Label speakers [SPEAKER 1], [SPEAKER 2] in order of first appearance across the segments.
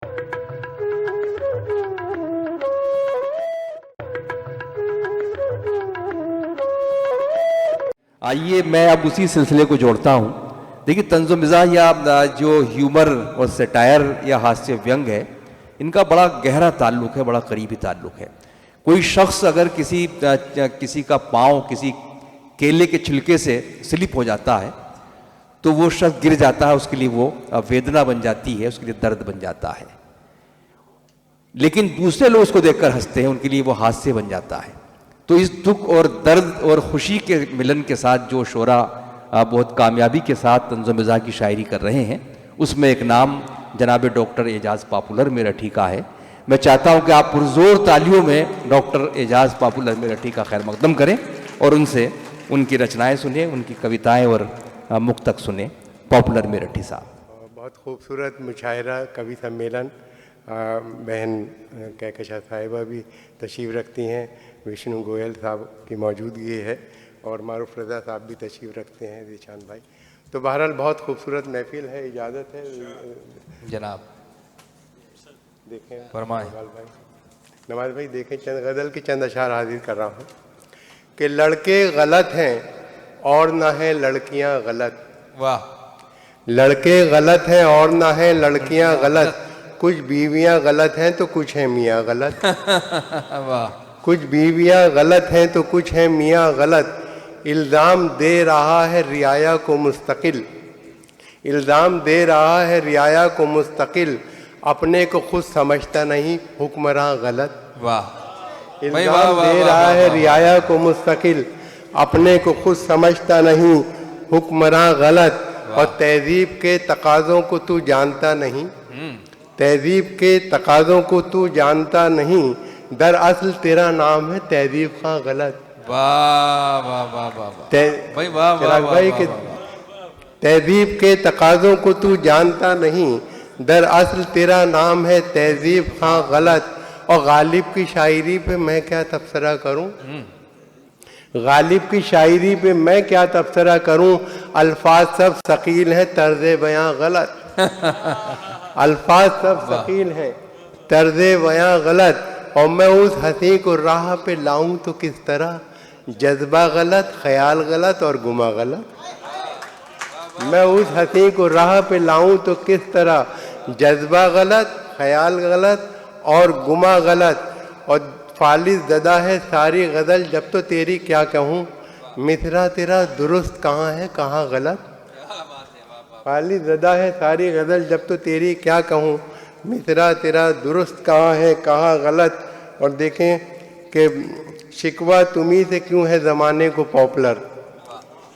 [SPEAKER 1] आइए मैं अब उसी सिलसिले को जोड़ता हूँ। देखिए, तंज़ो मिज़ाह या जो ह्यूमर और सटायर या हास्य व्यंग है, इनका बड़ा गहरा ताल्लुक़ है, बड़ा करीबी ताल्लुक़ है। कोई शख्स अगर किसी का पाँव किसी केले के छिलके से स्लिप हो जाता है तो वो शख्स गिर जाता है, उसके लिए वो वेदना बन जाती है, उसके लिए दर्द बन जाता है। लेकिन दूसरे लोग उसको देखकर हंसते हैं, उनके लिए वो हास्य बन जाता है। तो इस दुख और दर्द और खुशी के मिलन के साथ जो शोरा बहुत कामयाबी के साथ तंज़ो मिज़ाह की शायरी कर रहे हैं, उसमें एक नाम जनाब डॉक्टर एजाज़ पॉपुलर मेरठी का है। मैं चाहता हूं कि आप पुरजोर तालियों में डॉक्टर एजाज़ पॉपुलर मेरठी का खैर मकदम करें और उनसे उनकी रचनाएं सुने, उनकी कविताएं और मुक्तक सुने। पॉपुलर मेरठी साहब।
[SPEAKER 2] बहुत खूबसूरत मुशायरा कवि सम्मेलन। बहन कहकशा साहिबा भी तशरीफ़ रखती हैं, विष्णु गोयल साहब की मौजूदगी है और मारूफ रज़ा साहब भी तशरीफ़ रखते हैं, ज़ीशान भाई। तो बहरहाल बहुत खूबसूरत महफिल है, इजाज़त है
[SPEAKER 1] जनाब।
[SPEAKER 2] देखें
[SPEAKER 1] फरमाएं।
[SPEAKER 2] नवाज भाई देखें, चंद गज़ल के चंद अशार हाजिर कर रहा हूँ कि लड़के गलत हैं और ना है लड़कियाँ गलत।
[SPEAKER 1] वाह।
[SPEAKER 2] लड़के गलत हैं और ना है लड़कियाँ गलत, कुछ बीवियाँ गलत हैं तो कुछ हैं मियाँ गलत।
[SPEAKER 1] वाह।
[SPEAKER 2] कुछ बीवियाँ गलत हैं तो कुछ हैं मियाँ गलत, इल्ज़ाम दे रहा है रियाया को मुस्तकिल। इल्ज़ाम दे रहा है रियाया को मुस्तकिल, अपने को खुद समझता नहीं हुक्मरां गलत।
[SPEAKER 1] वाह।
[SPEAKER 2] इल्ज़ाम दे रहा है रियाया को मुस्तकिल, अपने को खुद समझता नहीं हुक्मरां गलत। और तहजीब के तकाज़ों को तू जानता नहीं, तहजीब के तकाज़ों को तू जानता नहीं, दरअसल तेरा नाम है तहजीब खां गलत।
[SPEAKER 1] वाह वाह वाह वाह भाई, वाह
[SPEAKER 2] चिराग भाई के तहजीब के तकाज़ों को तू जानता नहीं, दरअसल तेरा नाम है तहजीब खां गलत। और गालिब की शायरी पे मैं क्या तबसरा करूं, गालिब की शायरी पे मैं क्या तबसरा करूं, अल्फाज सब शकील हैं तर्ज़े बयां गलत। अल्फाज सब शकील हैं तर्ज़े बयां गलत, और मैं उस हंसी को राह पे लाऊं तो किस तरह, जज्बा गलत, ख्याल गलत और गुमा गलत। मैं उस हंसी को राह पे लाऊं तो किस तरह, जज्बा गलत, ख्याल गलत और गुमा गलत। और फालिस ज़दा है सारी गज़ल जब तो तेरी क्या कहूँ, मिसरा तेरा दुरुस्त कहाँ है कहाँ गलत। फालिस ज़दा है सारी गज़ल जब तो तेरी क्या कहूँ, मिसरा तेरा दुरुस्त कहाँ है कहाँ गलत। और देखें कि शिकवा तुम्ही से क्यों है ज़माने को पॉपुलर,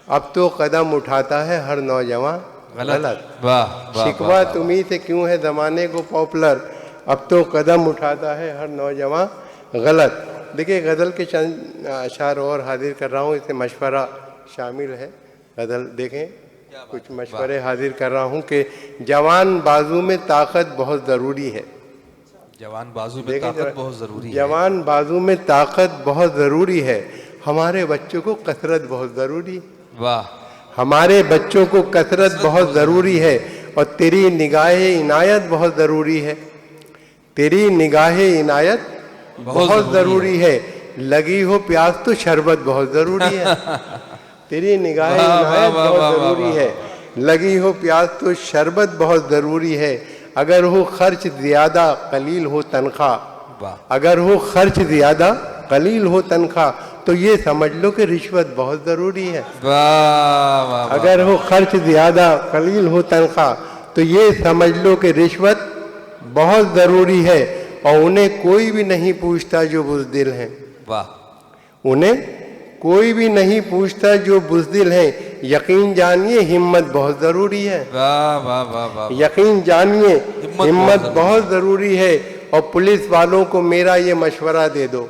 [SPEAKER 2] अब तो कदम उठाता है हर नौजवान गलत। शिकवा तुम्ही से क्यों है ज़माने को पॉपुलर, अब तो कदम उठाता है हर नौजवान गलत। देखिए, गज़ल के चंद अशार और हाजिर कर रहा हूँ, इसमें मशवरा शामिल है। गज़ल देखें, कुछ मशवरे हाजिर कर रहा हूँ कि जवान बाजू में ताकत बहुत ज़रूरी है।
[SPEAKER 1] जवान बाजू में ताकत बहुत ज़रूरी है।
[SPEAKER 2] जवान बाजू में ताकत बहुत ज़रूरी है, हमारे बच्चों को कसरत बहुत ज़रूरी।
[SPEAKER 1] वाह।
[SPEAKER 2] हमारे बच्चों को कसरत बहुत ज़रूरी है, और तेरी निगाहे इनायत बहुत ज़रूरी है। तेरी निगाहे इनायत बहुत ज़रूरी है, लगी हो प्यास तो शरबत बहुत ज़रूरी है। तेरी निगाहे इनायत बहुत ज़रूरी है, लगी हो प्यास तो शरबत बहुत ज़रूरी है। अगर हो खर्च ज़्यादा कलील हो तनख्वाह, अगर हो खर्च ज़्यादा कलील हो तनख्वाह, तो ये समझ लो कि रिश्वत बहुत ज़रूरी है। अगर हो खर्च ज़्यादा कलील हो तनख्वाह, तो ये समझ लो कि रिश्वत बहुत ज़रूरी है। और उन्हें कोई भी नहीं पूछता जो बुज़दिल हैं।
[SPEAKER 1] वाह।
[SPEAKER 2] उन्हें कोई भी नहीं पूछता जो बुज़दिल हैं, यकीन जानिए हिम्मत बहुत ज़रूरी है।
[SPEAKER 1] वाह वाह वाह वाह।
[SPEAKER 2] यकीन जानिए हिम्मत बहुत ज़रूरी है। और पुलिस वालों को मेरा ये मशवरा दे दो।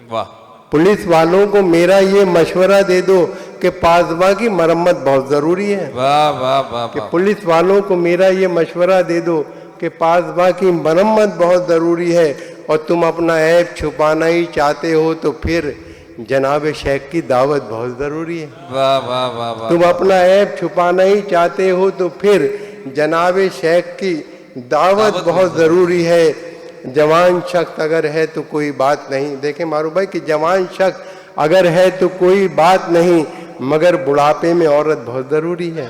[SPEAKER 1] वाह।
[SPEAKER 2] पुलिस वालों को मेरा ये मशवरा दे दो कि पासबा की मरम्मत बहुत ज़रूरी है।
[SPEAKER 1] वाह वाह वाह।
[SPEAKER 2] कि पुलिस वालों को मेरा ये मशवरा दे दो कि पासबा की मरम्मत बहुत ज़रूरी है। और तुम अपना ऐब छुपाना ही चाहते हो तो फिर जनाब शेख की दावत बहुत ज़रूरी है।
[SPEAKER 1] वाह वाह वाह वाह।
[SPEAKER 2] तुम अपना ऐब छुपाना ही चाहते हो तो फिर जनाब शेख की दावत
[SPEAKER 1] बहुत
[SPEAKER 2] बहुत ज़रूरी है। जवान शख्स अगर है तो कोई बात नहीं। देखें मारू भाई कि जवान शख्स अगर है तो कोई बात नहीं, मगर बुढ़ापे में औरत बहुत ज़रूरी है।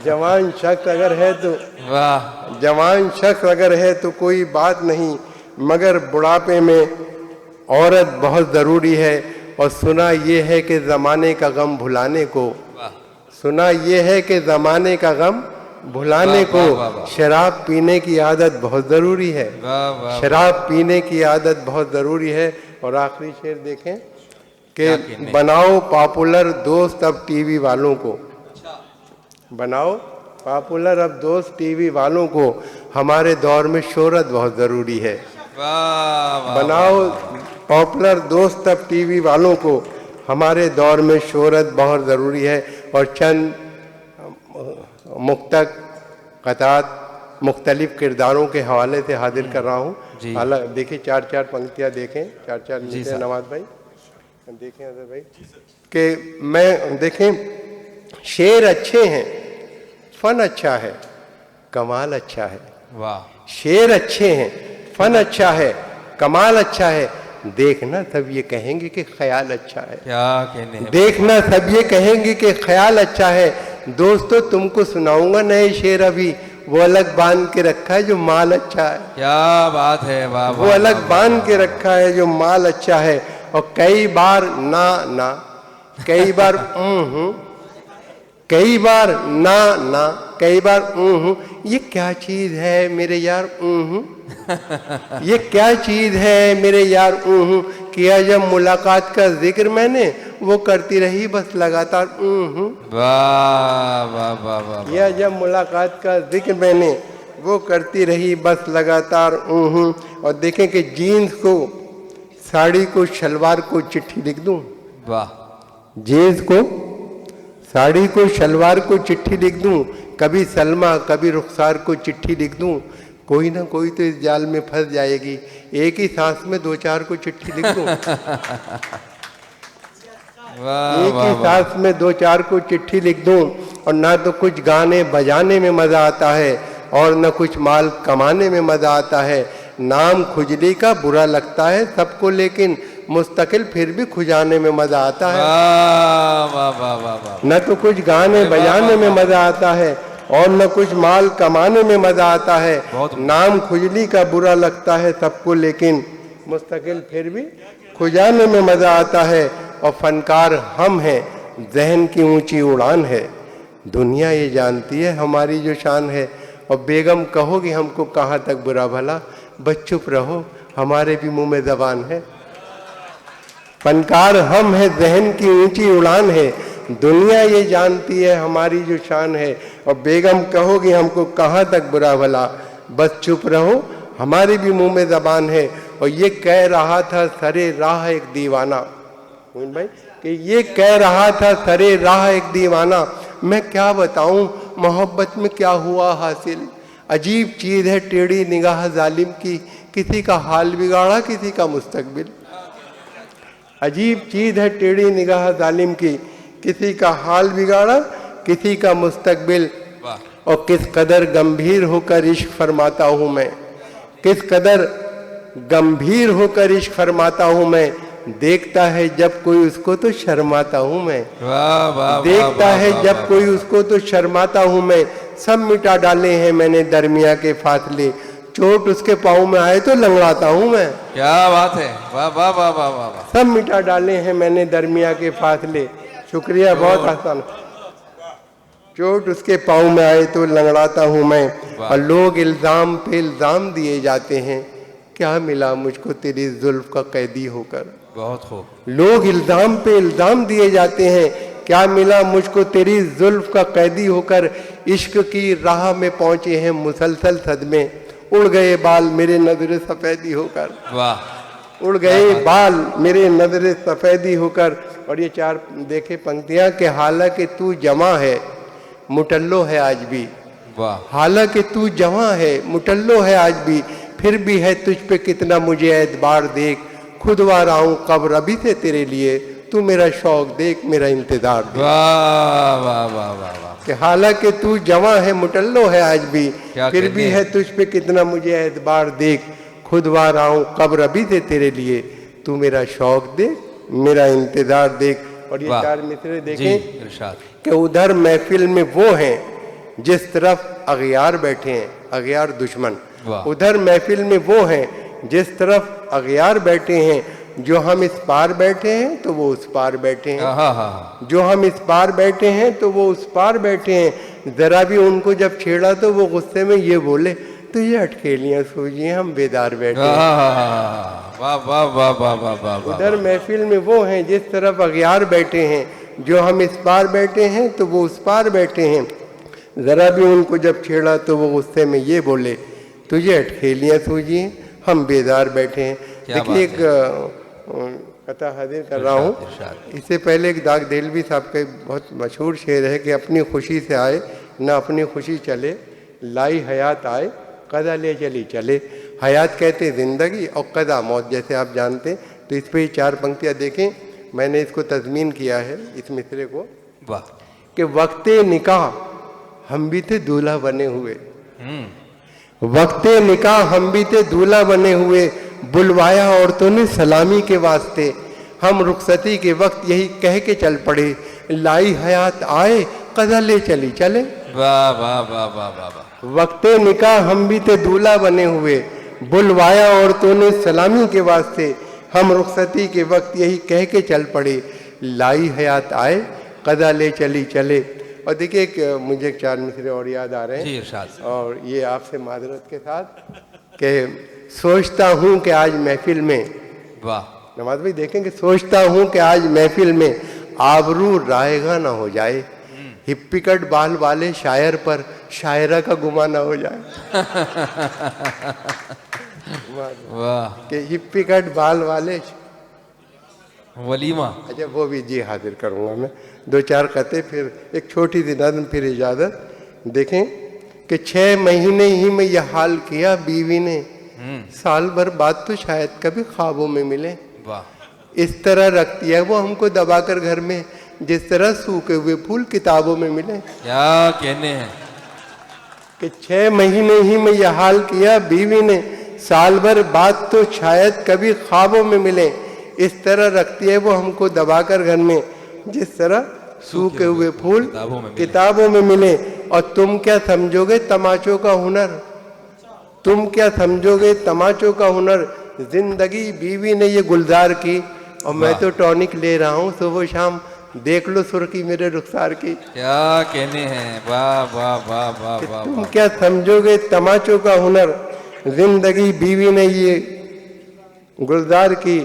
[SPEAKER 2] जवान शख्स अगर है तो
[SPEAKER 1] वाह,
[SPEAKER 2] जवान शख्स अगर है तो कोई बात नहीं, मगर बुढ़ापे में औरत बहुत ज़रूरी है। और सुना ये है कि ज़माने का गम भुलाने को,
[SPEAKER 1] वाह,
[SPEAKER 2] सुना ये है कि ज़माने का गम भुलाने
[SPEAKER 1] वाह, वाह, वाह,
[SPEAKER 2] को
[SPEAKER 1] वाह।
[SPEAKER 2] शराब पीने की आदत बहुत ज़रूरी है।
[SPEAKER 1] वाह, वाह,
[SPEAKER 2] शराब पीने की आदत बहुत ज़रूरी है। और आखिरी शेर देखें
[SPEAKER 1] क्या
[SPEAKER 2] कि
[SPEAKER 1] कहने?
[SPEAKER 2] बनाओ पॉपुलर दोस्त अब टीवी वालों को, बनाओ पॉपुलर अब दोस्त टीवी वालों को, हमारे दौर में शोहरत बहुत ज़रूरी है।
[SPEAKER 1] वाह, वाह,
[SPEAKER 2] बनाओ पॉपुलर दोस्त अब टीवी वालों को, हमारे दौर में शोहरत बहुत ज़रूरी है। और चंद मुक्तक क़तात मुख्तलिफ किरदारों के हवाले से हाजिर कर रहा हूँ।
[SPEAKER 1] जी।
[SPEAKER 2] हालांकि देखिए चार चार पंक्तियाँ देखें, चार चार
[SPEAKER 1] जी
[SPEAKER 2] मिनट
[SPEAKER 1] साहब।
[SPEAKER 2] नवाज भाई देखें अजहर भाई कि मैं देखें शेर अच्छे हैं, फन अच्छा है, कमाल अच्छा है।
[SPEAKER 1] वाह,
[SPEAKER 2] शेर अच्छे हैं, फन अच्छा है, कमाल अच्छा है, देखना सब ये कहेंगे कि ख्याल अच्छा है।
[SPEAKER 1] क्या कहने हैं?
[SPEAKER 2] देखना सब ये कहेंगे कि ख्याल अच्छा है। दोस्तों तुमको सुनाऊंगा नए शेर अभी, वो अलग बांध के रखा है जो माल अच्छा है।
[SPEAKER 1] क्या बात है, वाह,
[SPEAKER 2] वो
[SPEAKER 1] वाह,
[SPEAKER 2] अलग
[SPEAKER 1] वाह,
[SPEAKER 2] बांध के रखा है जो माल अच्छा है। और कई बार ना ना, कई बार कई बार ना ना, कई बार ये क्या चीज है मेरे यार ये क्या चीज है मेरे यार किया जब मुलाकात का जिक्र मैंने, वो करती रही बस लगातार
[SPEAKER 1] वाह, वाह, वाह, वाह,
[SPEAKER 2] किया जब मुलाकात का जिक्र मैंने, वो करती रही बस लगातार और देखें कि जीन्स को, साड़ी को, शलवार को चिट्ठी लिख दूं,
[SPEAKER 1] वाह,
[SPEAKER 2] जीन्स को, साड़ी को, शलवार को चिट्ठी लिख दूं, कभी सलमा कभी रुखसार को चिट्ठी लिख दूं, कोई ना कोई तो इस जाल में फंस जाएगी, एक ही सांस में दो चार को चिट्ठी लिख दूं
[SPEAKER 1] वाह,
[SPEAKER 2] एक
[SPEAKER 1] वाह,
[SPEAKER 2] ही
[SPEAKER 1] वाह,
[SPEAKER 2] सांस में दो चार को चिट्ठी लिख दूं। और ना तो कुछ गाने बजाने में मज़ा आता है और न कुछ माल कमाने में मज़ा आता है। नाम खुजली का बुरा लगता है सबको, लेकिन मुस्तकिल फिर भी खुजाने में मज़ा आता है।
[SPEAKER 1] वाह, वाह, वाह, वाह, वाह,
[SPEAKER 2] न तो कुछ गाने बजाने में मज़ा आता है और न कुछ माल कमाने में मज़ा आता है।
[SPEAKER 1] बहुत-
[SPEAKER 2] नाम खुजली का बुरा लगता है सबको, लेकिन मुस्तकिल फिर भी खुजाने में मज़ा आता है। और फनकार हम हैं, जहन की ऊंची उड़ान है, दुनिया ये जानती है हमारी जो शान है। और बेगम कहोगी हमको कहाँ तक बुरा भला, बस चुप रहो हमारे भी मुंह में ज़बान है। फनकार हम है, जहन की ऊंची उड़ान है, दुनिया ये जानती है हमारी जो शान है। और बेगम कहोगी हमको कहाँ तक बुरा भला, बस चुप रहो हमारी भी मुंह में ज़बान है। और ये कह रहा था सरे राह एक दीवाना, मोइन भाई कि ये कह रहा था सरे राह एक दीवाना, मैं क्या बताऊं मोहब्बत में क्या हुआ हासिल। अजीब चीज़ है टेढ़ी निगाह जालिम की, किसी का हाल बिगाड़ा किसी का मुस्तकबिल। अजीब चीज़ है टेढ़ी निगाह जालिम की, किसी का हाल बिगाड़ा किसी का मुस्तकबिल।
[SPEAKER 1] वाह,
[SPEAKER 2] और किस कदर गंभीर होकर इश्क फरमाता हूँ मैं, किस कदर गंभीर होकर इश्क फरमाता हूँ मैं, देखता है जब कोई उसको तो शर्माता हूँ मैं।
[SPEAKER 1] वाह, वाह,
[SPEAKER 2] देखता
[SPEAKER 1] वाह,
[SPEAKER 2] है
[SPEAKER 1] वाह,
[SPEAKER 2] जब
[SPEAKER 1] वाह,
[SPEAKER 2] कोई उसको तो शर्माता हूँ मैं। सब मिटा डाले हैं मैंने दरमिया के फासले, चोट उसके पाँव में आए तो लंगड़ाता हूँ मैं।
[SPEAKER 1] क्या बात है, वाह, वाह, वाह, वाह, वाह, वाह,
[SPEAKER 2] सब मिटा डाले हैं मैंने दरमिया के फासले, शुक्रिया बहुत आसान। चोट उसके पाँव में आए तो लंगड़ाता हूँ मैं। और लोग इल्ज़ाम पे इल्ज़ाम दिए जाते हैं, क्या मिला मुझको तेरी जुल्फ का कैदी होकर।
[SPEAKER 1] बहुत खूब,
[SPEAKER 2] लोग इल्ज़ाम पे इल्ज़ाम दिए जाते हैं, क्या मिला मुझको तेरी जुल्फ का कैदी होकर। इश्क की राह में पहुँचे हैं मुसलसल सदमे, उड़ गए बाल मेरे नजर सफ़ेदी होकर,
[SPEAKER 1] वाह,
[SPEAKER 2] उड़ गए बाल मेरे नजर सफ़ेदी होकर। और ये चार देखे पंक्तियाँ कि हालांकि तू जमा है मुटल्लो है आज भी,
[SPEAKER 1] वाह,
[SPEAKER 2] हालांकि तू जवां है मुटल्लो है आज भी, फिर भी है तुझ पे कितना मुझे एतबार देख, खुद वार आऊं कब्र अभी से तेरे लिए तू मेरा शौक देख, मेरा इंतजार देख।
[SPEAKER 1] वाह वाह वाह वाह वाह,
[SPEAKER 2] कि हालांकि तू जवां है, मुटल्लो है आज भी,
[SPEAKER 1] क्या
[SPEAKER 2] फिर
[SPEAKER 1] कहने
[SPEAKER 2] भी
[SPEAKER 1] हैं।
[SPEAKER 2] है तुझ पे कितना मुझे एतबार देख। खुद वार आऊं कब्र अभी से तेरे लिए, तू मेरा शौक देख, मेरा इंतजार देख। और ये
[SPEAKER 1] वाह।
[SPEAKER 2] 4 मिसरे
[SPEAKER 1] जी
[SPEAKER 2] देखें
[SPEAKER 1] इरशाद।
[SPEAKER 2] कि उधर महफिल में वो हैं जिस तरफ अगयार बैठे हैं, अगयार दुश्मन।
[SPEAKER 1] वाह।
[SPEAKER 2] उधर महफिल में वो हैं जिस तरफ अगयार बैठे हैं, जो हम इस पार बैठे हैं तो वो उस पार बैठे हैं,
[SPEAKER 1] हाँ हाँ हाँ,
[SPEAKER 2] जो हम इस पार बैठे हैं तो वो उस पार बैठे हैं। जरा भी उनको जब छेड़ा तो वो गुस्से में ये बोले, तो ये अटकेलियां सूझी हैं, हम बेदार बैठे हैं।
[SPEAKER 1] वाह वाह वाह वाह वाह वाह वाह।
[SPEAKER 2] उधर महफिल में वो हैं जिस तरफ अगयार बैठे हैं, जो हम इस पार बैठे हैं तो वो उस पार बैठे हैं। जरा भी उनको जब छेड़ा तो वो गुस्से में ये बोले, तुझे अटखेलियां सूझी हैं, हम बेदार बैठे हैं।
[SPEAKER 1] क्या
[SPEAKER 2] देखिए
[SPEAKER 1] बात
[SPEAKER 2] एक कथा हाजिर कर रहा हूँ।
[SPEAKER 1] इरशाद।
[SPEAKER 2] इससे पहले एक दाग देलवी साहब का एक बहुत मशहूर शेर है कि अपनी खुशी से आए न अपनी खुशी चले, लाई हयात आए कदा ले चली चले। हयात कहते हैं ज़िंदगी और कदा मौत, जैसे आप जानते हैं। तो इस पर ये 4 पंक्तियाँ देखें, मैंने इसको तज़मीन किया है इस मिसरे को,
[SPEAKER 1] वाह।
[SPEAKER 2] कि वक्ते निकाह हम भी थे दूल्हा बने हुए, वक्ते निकाह हम भी थे दूल्हा बने हुए, बुलवाया औरतों ने सलामी के वास्ते, हम रुखसती के वक्त यही कह के चल पड़े, लाई हयात आए कदा ले चली चले।
[SPEAKER 1] वाह वाह वाह वाह वाह वाह।
[SPEAKER 2] वक्ते निकाह हम भी थे दूल्हा बने हुए, बुलवाया औरतों ने सलामी के वास्ते, हम रुखसती के वक्त यही कह के चल पड़े, लाई हयात आए कदा ले चली चले। और देखिए मुझे 4 मिसरे और याद आ रहे हैं,
[SPEAKER 1] जी इरशाद।
[SPEAKER 2] और ये आपसे माजरत के साथ कि सोचता हूँ कि आज महफिल में,
[SPEAKER 1] वाह।
[SPEAKER 2] नवाज भाई देखें कि सोचता हूँ कि आज महफिल में आबरू रायगा ना हो जाए, हिप्पिकट बाल वाले शायर पर शायरा का गुमा ना हो जाए।
[SPEAKER 1] वाह।
[SPEAKER 2] कि हिप्पिकट बाल वाले,
[SPEAKER 1] वलीमा।
[SPEAKER 2] अच्छा वो भी जी हाजिर करूँगा मैं। 2-4 कते, फिर एक छोटी सी नज़्म, फिर इजाज़त। देखें कि 6 महीने ही में यह हाल किया बीवी ने, साल भर बाद तो शायद कभी ख्वाबों में मिले।
[SPEAKER 1] वाह।
[SPEAKER 2] इस तरह रखती है वो हमको दबाकर घर में, जिस तरह सूखे हुए फूल किताबों में मिले।
[SPEAKER 1] क्या कहने हैं।
[SPEAKER 2] कि 6 महीने ही में यह हाल किया बीवी ने, साल भर बाद तो शायद कभी ख्वाबों में मिले। इस तरह रखती है वो हमको दबाकर घर में, जिस तरह सूखे हुए फूल किताबों में मिले। और तुम क्या समझोगे तमाचों का हुनर, तुम क्या समझोगे तमाचों का हुनर, जिंदगी बीवी ने ये गुलजार की, और मैं तो टॉनिक ले रहा हूँ सुबह शाम, देख लो सुर्खी मेरे रुखसार की।
[SPEAKER 1] क्या कहने हैं। वाह वाह वाह वाह वाह।
[SPEAKER 2] तुम क्या समझोगे तमाचों का हुनर, जिंदगी बीवी ने ये गुलजार की,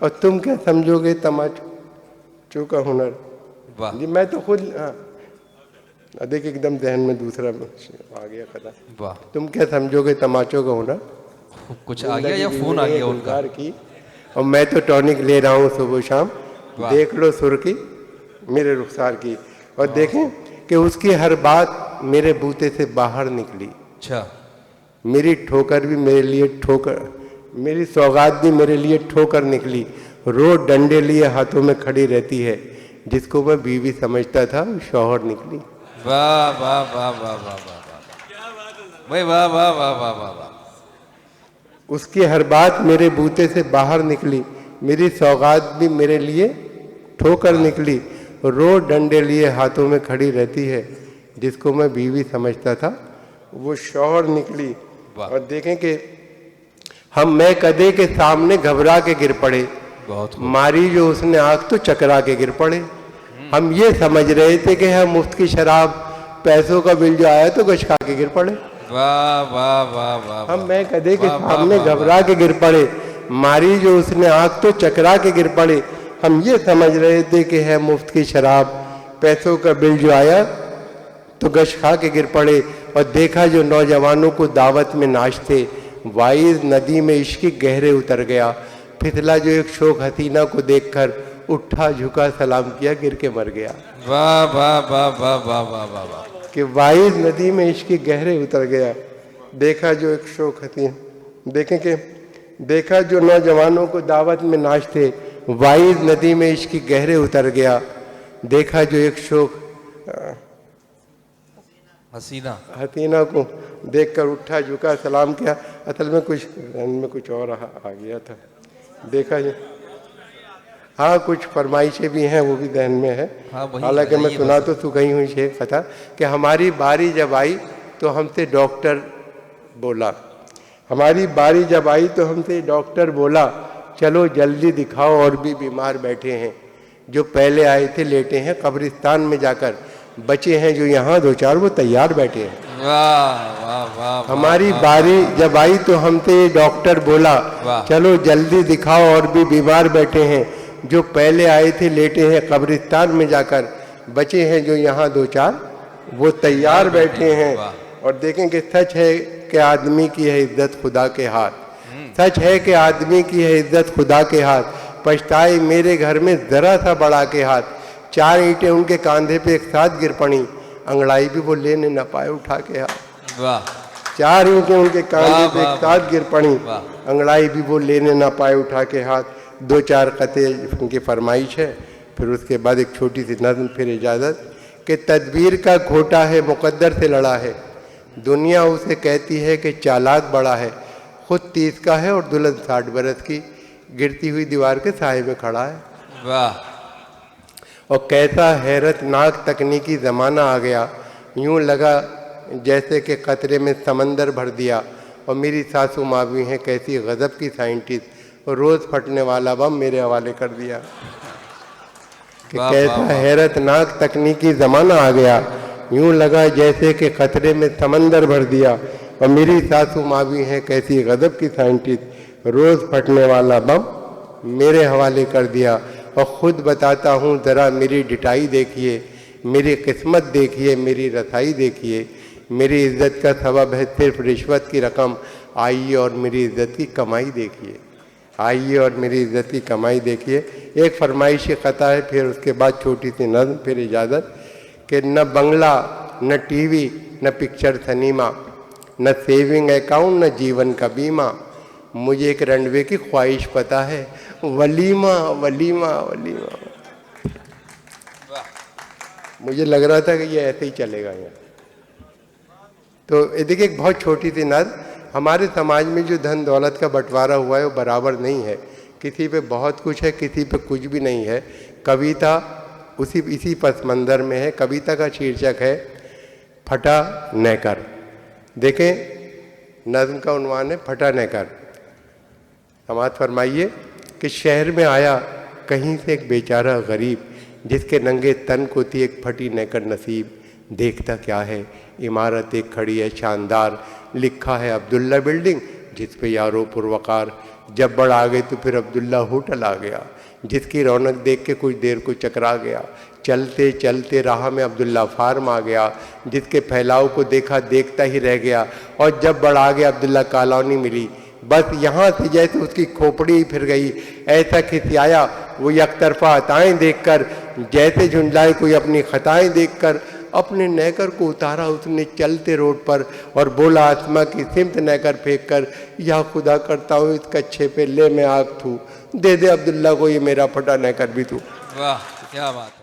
[SPEAKER 2] और तुम क्या समझोगे तमाचों का हुनर।
[SPEAKER 1] वाह।
[SPEAKER 2] जी मैं तो खुद, हाँ देखिए एकदम जहन में दूसरा आ गया कथा।
[SPEAKER 1] वाह।
[SPEAKER 2] तुम क्या समझोगे तमाचों का हुनर,
[SPEAKER 1] कुछ आ गया या फोन आ गया उनका।
[SPEAKER 2] गुलजार की, और मैं तो टॉनिक ले रहा हूँ सुबह शाम, देख लो सुर्खी मेरे रुखसार की। और देखें कि उसकी हर बात मेरे बूते से बाहर निकली।
[SPEAKER 1] अच्छा।
[SPEAKER 2] मेरी ठोकर भी मेरे लिए ठोकर, मेरी सौगात भी मेरे लिए ठोकर निकली। रोज डंडे लिए हाथों में खड़ी रहती है, जिसको मैं बीवी समझता था वो शौहर निकली।
[SPEAKER 1] वाह वाह वाह वाह वाह वाह भाई, वाह वाह वाह वाह वाह वाह।
[SPEAKER 2] उसकी हर बात मेरे बूते से बाहर निकली, मेरी सौगात भी मेरे लिए ठोकर निकली। रोज डंडे लिए हाथों में खड़ी रहती है, जिसको मैं बीवी समझता था वो शौहर निकली। और देखें कि मैं कदे के सामने घबरा के गिर पड़े,
[SPEAKER 1] बहुत
[SPEAKER 2] मारी जो उसने आंख तो चकरा के गिर पड़े। हम ये समझ रहे थे कि हम मुफ्त की शराब, पैसों का बिल जो आया तो गश खा के गिर पड़े।
[SPEAKER 1] वाह वाह वाह वाह।
[SPEAKER 2] मैं कदे के सामने घबरा के गिर पड़े, मारी जो उसने आंख तो चकरा के गिर पड़े। हम ये समझ रहे थे कि है मुफ्त की शराब, पैसों का बिल जो आया तो गश खा के गिर पड़े। और देखा जो नौजवानों को दावत में नाचते, वाइज नदी में इश्क गहरे उतर गया। फिसला जो एक शोक हसीना को देखकर, उठा झुका सलाम किया गिर के मर गया।
[SPEAKER 1] वाह वाह वाह वाह वाह वाह वाह वाह।
[SPEAKER 2] कि वाइज नदी में इश्क गहरे उतर गया। देखा जो एक शोक हसीना, देखें कि देखा जो नौजवानों को दावत में नाचते, वाइज नदी में इश्क की गहरे उतर गया। देखा जो एक शोक हसीना को देखकर उठा, झुका, सलाम किया। असल में कुछ ध्यान में कुछ और आ गया था। देखा जी, हाँ कुछ फरमाइशें भी हैं, वो भी ध्यान में है। हालांकि मैं सुना तो तू गई हुई शेख था कि हमारी बारी जब आई तो हमसे डॉक्टर बोला, हमारी बारी जब आई तो हमसे डॉक्टर बोला, चलो जल्दी दिखाओ और भी बीमार बैठे हैं। जो पहले आए थे लेटे हैं कब्रिस्तान में जाकर, बचे हैं जो यहाँ दो चार वो तैयार बैठे हैं।
[SPEAKER 3] वाह वाह वाह।
[SPEAKER 2] हमारी बारी जब आई तो हमसे डॉक्टर बोला, चलो जल्दी दिखाओ और भी बीमार बैठे हैं। जो पहले आए थे लेटे हैं कब्रिस्तान में जाकर, बचे हैं जो यहाँ दो चार वो तैयार बैठे हैं। और देखें कि सच है कि आदमी की है इज्जत खुदा के हाथ, सच है कि आदमी की है इज्जत खुदा के हाथ। पछताए मेरे घर में जरा सा बड़ा के हाथ, चार ईंटें उनके कांधे पे एक साथ गिर पड़ी, अंगड़ाई भी वो लेने न पाए उठा के हाथ।
[SPEAKER 3] वाह।
[SPEAKER 2] चार ईंटें उनके कांधे पे एक साथ गिर पड़ी, अंगड़ाई भी वो लेने न पाए उठा के हाथ। दो चार कते उनकी फरमाइश है, फिर उसके बाद एक छोटी सी नज़्म, फिर इजाज़त कि तदबीर का खोटा है मुकद्दर से लड़ा है, दुनिया उसे कहती है कि चालाक बड़ा है। खुद 30 का है और दुल्हन 60 बरस की, गिरती हुई दीवार के साए में खड़ा है।
[SPEAKER 3] वाह।
[SPEAKER 2] और कैसा हैरतनाक तकनीकी ज़माना आ गया, यूं लगा जैसे कि कतरे में समंदर भर दिया। और मेरी सासू माँ भी हैं कैसी गज़ब की साइंटिस्ट, और रोज़ फटने वाला बम मेरे हवाले कर दिया। कि कैसा हैरतनाक तकनीकी ज़माना आ गया, यूं लगा जैसे कि कतरे में समंदर भर दिया। और मेरी सासू माँ भी हैं कैसी गज़ब की साइंटिस्ट, रोज़ फटने वाला बम मेरे हवाले कर दिया। और ख़ुद बताता हूँ ज़रा मेरी डिटाई देखिए, मेरी किस्मत देखिए, मेरी रसाई देखिए। मेरी इज़्ज़त का सबब है सिर्फ रिश्वत की रकम, आइए और मेरी इज़्ज़त की कमाई देखिए, आइए और मेरी इज़्ज़त की कमाई देखिए। एक फरमाइशी ख़ता है, फिर उसके बाद छोटी सी नज़्म, फिर इजाज़त कि न बंगला, न टीवी, न पिक्चर सिनेमा, न सेविंग अकाउंट, न जीवन का बीमा, मुझे एक रनवे की ख्वाहिश पता है, वलीमा वलीमा वलीमा। मुझे लग रहा था कि ये ऐसे ही चलेगा यहाँ। तो ये देखिए एक बहुत छोटी सी नज़्म, हमारे समाज में जो धन दौलत का बंटवारा हुआ है वो बराबर नहीं है, किसी पे बहुत कुछ है, किसी पे कुछ भी नहीं है। कविता इसी पस मंज़र में है। कविता का शीर्षक है फटा नेकर। देखें नज़्म का उन्वान है फटा नेकर। समाज फरमाइए कि शहर में आया कहीं से एक बेचारा गरीब, जिसके नंगे तन को थी एक फटी नेकर नसीब। देखता क्या है इमारत एक खड़ी है शानदार, लिखा है अब्दुल्ला बिल्डिंग जिस पे यारो पुरवकार। जब बढ़ आ गए तो फिर अब्दुल्ला होटल आ गया, जिसकी रौनक देख के कुछ देर को चकरा गया। चलते चलते राह में अब्दुल्ला फार्म आ गया, जिसके फैलाव को देखा देखता ही रह गया। और जब बढ़ आ गया अब्दुल्ला कॉलोनी मिली, बस यहाँ से जैसे उसकी खोपड़ी ही फिर गई। ऐसा खिसियाया वो यकतरफा अताएँ देखकर, जैसे झुंझलाए कोई अपनी खताएँ देखकर। अपने नेकर को उतारा उसने चलते रोड पर और बोला आसमा की सिमत नेकर फेंक कर, या खुदा करता हूँ इस कच्छे पे ले मैं आग थू, दे दे अब्दुल्ला को ये मेरा फटा नेकर भी तू।
[SPEAKER 3] वाह क्या बात।